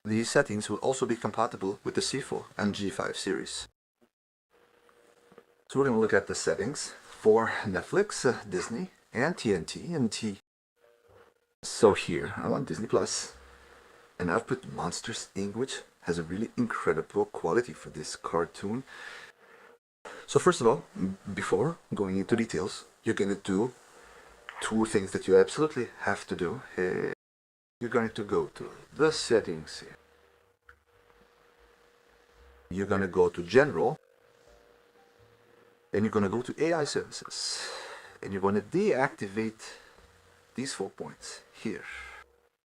These settings will also be compatible with the C4 and G5 series. So we're going to look at the settings for Netflix, Disney, and TNT and T. So here, I'm on Disney Plus, and I've put Monsters Inc., which has a really incredible quality for this cartoon. So first of all, before going into details, you're going to do two things that you absolutely have to do. You're going to go to the settings here. You're going to go to General, and you're going to go to AI Services, and you're going to deactivate these 4 points here.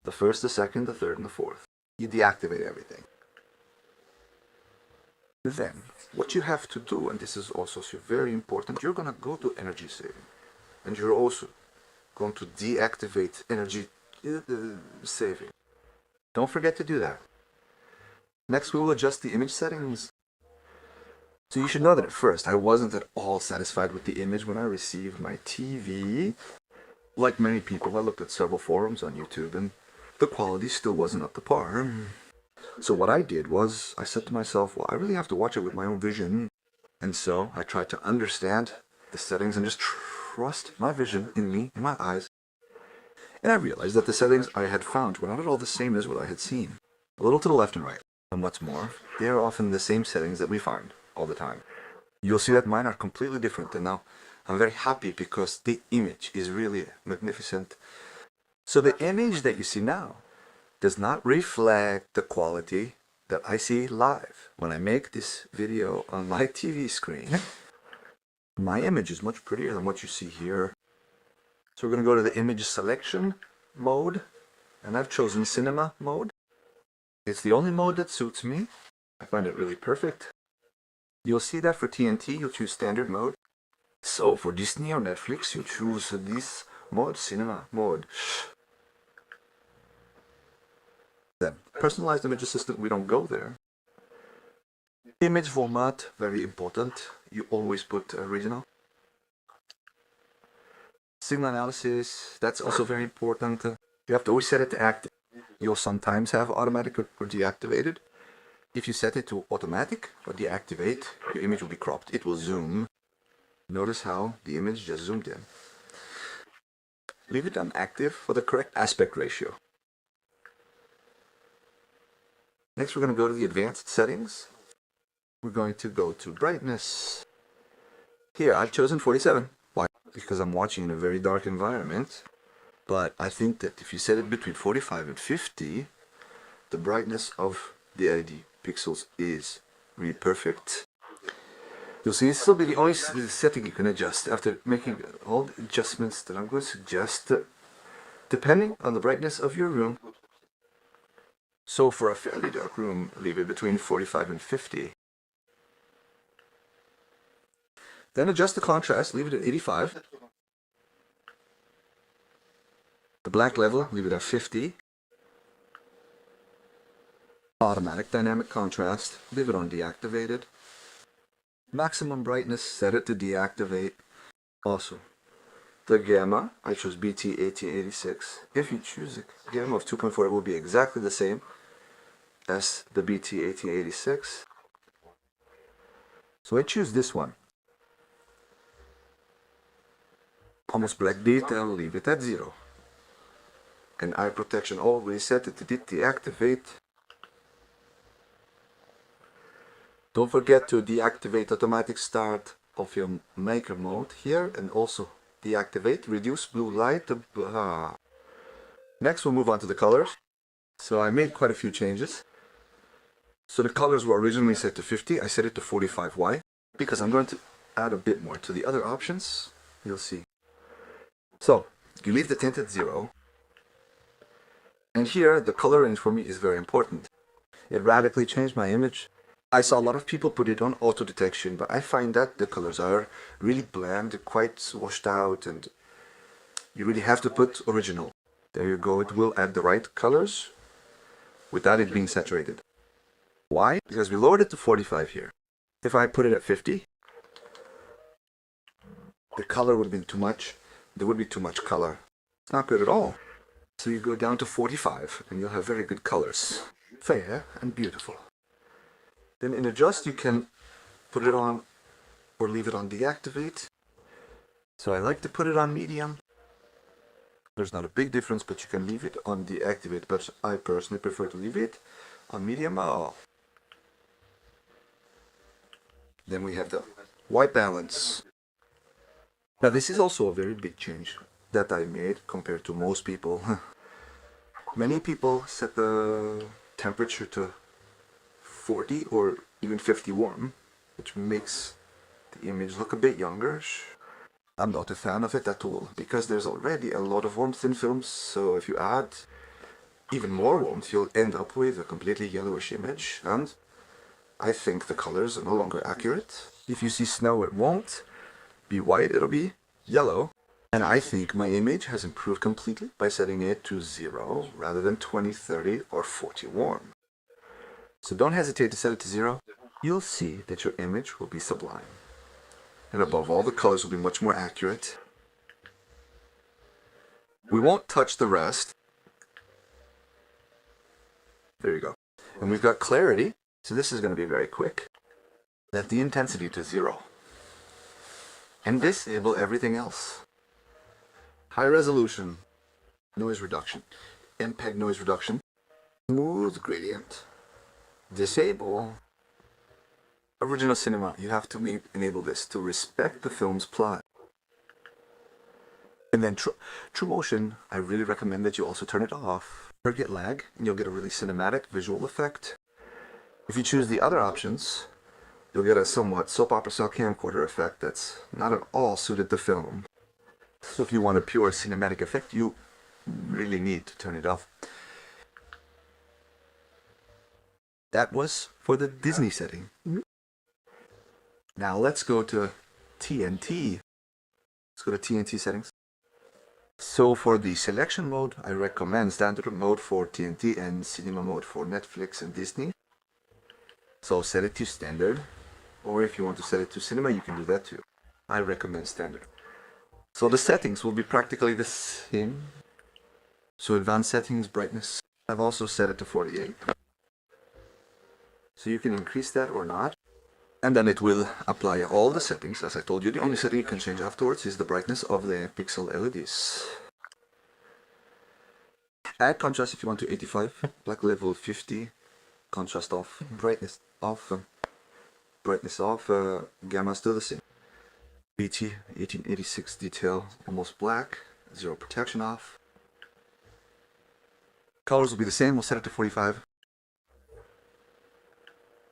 The first, the second, the third, and the fourth. You deactivate everything. Then, what you have to do, and this is also very important, you're going to go to energy saving. And you're also going to deactivate energy saving. Don't forget to do that. Next, we will adjust the image settings. So you should know that at first, I wasn't at all satisfied with the image when I received my TV. Like many people, I looked at several forums on YouTube, and the quality still wasn't up to par. So what I did was, I said to myself, well, I really have to watch it with my own vision. And so I tried to understand the settings and just trust my vision in me, in my eyes. And I realized that the settings I had found were not at all the same as what I had seen. A little to the left and right. And what's more, they are often the same settings that we find all the time. You'll see that mine are completely different, and now I'm very happy because the image is really magnificent. So the image that you see now does not reflect the quality that I see live when I make this video on my TV screen. My image is much prettier than what you see here. So we're going to go to the image selection mode, and I've chosen cinema mode. It's the only mode that suits me. I find it really perfect. You'll see that for TNT, you'll choose standard mode. So for Disney or Netflix, you choose this mode, cinema mode. Then, personalized image assistant, we don't go there. Image format, very important. You always put original. Signal analysis, that's also very important. You have to always set it to active. You'll sometimes have automatic or deactivated. If you set it to automatic or deactivate, your image will be cropped. It will zoom. Notice how the image just zoomed in. Leave it on active for the correct aspect ratio. Next, we're going to go to the advanced settings. We're going to go to brightness. Here, I've chosen 47. Why? Because I'm watching in a very dark environment. But I think that if you set it between 45 and 50, the brightness of the LED pixels is really perfect. You'll see this will be the only setting you can adjust after making all the adjustments that I'm going to suggest, depending on the brightness of your room. So for a fairly dark room, leave it between 45 and 50. Then adjust the contrast, leave it at 85. The black level, leave it at 50. Automatic dynamic contrast, leave it on deactivated. Maximum brightness, set it to deactivate. Also, the gamma, I chose BT1886. If you choose a gamma of 2.4, it will be exactly the same as the BT1886. So I choose this one. Almost black detail, leave it at 0. And eye protection, always set it to deactivate. Don't forget to deactivate automatic start of your maker mode here, and also deactivate reduce blue light. Next we'll move on to the colors. So I made quite a few changes. So the colors were originally set to 50, I set it to 45. Why? Because I'm going to add a bit more to the other options. You'll see. So you leave the tint at 0. And here the color range for me is very important. It radically changed my image. I saw a lot of people put it on auto detection, but I find that the colors are really bland, quite washed out, and you really have to put original. There you go, it will add the right colors without it being saturated. Why? Because we lowered it to 45 here. If I put it at 50, the color would have been too much. There would be too much color. It's not good at all. So you go down to 45 and you'll have very good colors. fair and beautiful. Then in adjust you can put it on or leave it on deactivate. So I like to put it on medium. There's not a big difference, but you can leave it on deactivate, but I personally prefer to leave it on medium. Then we have the white balance. Now this is also a very big change that I made compared to most people. Many people set the temperature to 40 or even 50 warm, which makes the image look a bit youngerish. I'm not a fan of it at all, because there's already a lot of warmth in films, so if you add even more warmth, you'll end up with a completely yellowish image, and I think the colors are no longer accurate. If you see snow, it won't be white, it'll be yellow. And I think my image has improved completely by setting it to 0 rather than 20, 30 or 40 warm. So don't hesitate to set it to 0. You'll see that your image will be sublime. And above all, the colors will be much more accurate. We won't touch the rest. There you go. And we've got clarity, so this is going to be very quick. Set the intensity to 0. And disable everything else. High resolution, noise reduction, MPEG noise reduction, smooth gradient, disable original cinema. You have to enable this to respect the film's plot. And then true motion, I really recommend that you also turn it off. Forget lag, and you'll get a really cinematic visual effect. If you choose the other options, you'll get a somewhat soap opera style camcorder effect that's not at all suited to film. So if you want a pure cinematic effect, you really need to turn it off. That was for the Disney setting. Now let's go to TNT. Let's go to TNT settings. So for the selection mode, I recommend standard mode for TNT and cinema mode for Netflix and Disney. So set it to standard, or if you want to set it to cinema, you can do that too. I recommend standard. So the settings will be practically the same. So advanced settings, brightness. I've also set it to 48. So you can increase that or not. And then it will apply all the settings. As I told you, the only setting you can change afterwards is the brightness of the pixel LEDs. Add contrast if you want to 85. Black level 50. Contrast off. Brightness off. Gamma still the same. BT 1886 detail almost black, 0 protection off. Colors will be the same, we'll set it to 45.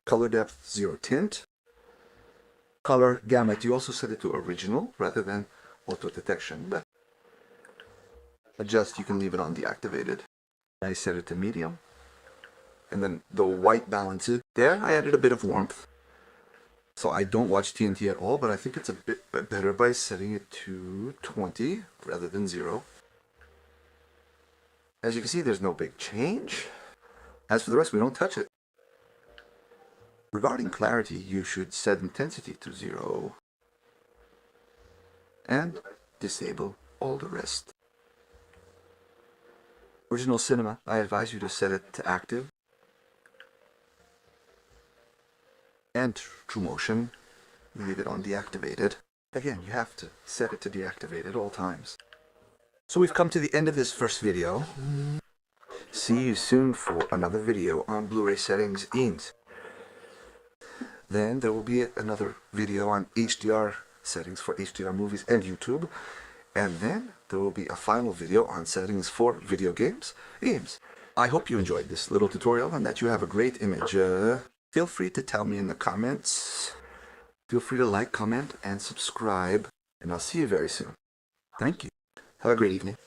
Color depth 0 tint. Color gamut, you also set it to original rather than auto detection. But adjust, you can leave it on deactivated. I set it to medium. And then the white balance, there I added a bit of warmth. So I don't watch TNT at all, but I think it's a bit better by setting it to 20 rather than 0. As you can see, there's no big change. As for the rest, we don't touch it. Regarding clarity, you should set intensity to 0 and disable all the rest. Original cinema, I advise you to set it to active. And true motion, leave it on deactivated. Again, you have to set it to deactivate at all times. So we've come to the end of this first video. See you soon for another video on Blu-ray settings and then there will be another video on HDR settings for HDR movies and YouTube. And then there will be a final video on settings for video games. I hope you enjoyed this little tutorial and that you have a great image. Feel free to tell me in the comments. Feel free to like, comment, and subscribe. And I'll see you very soon. Thank you. Have a great evening.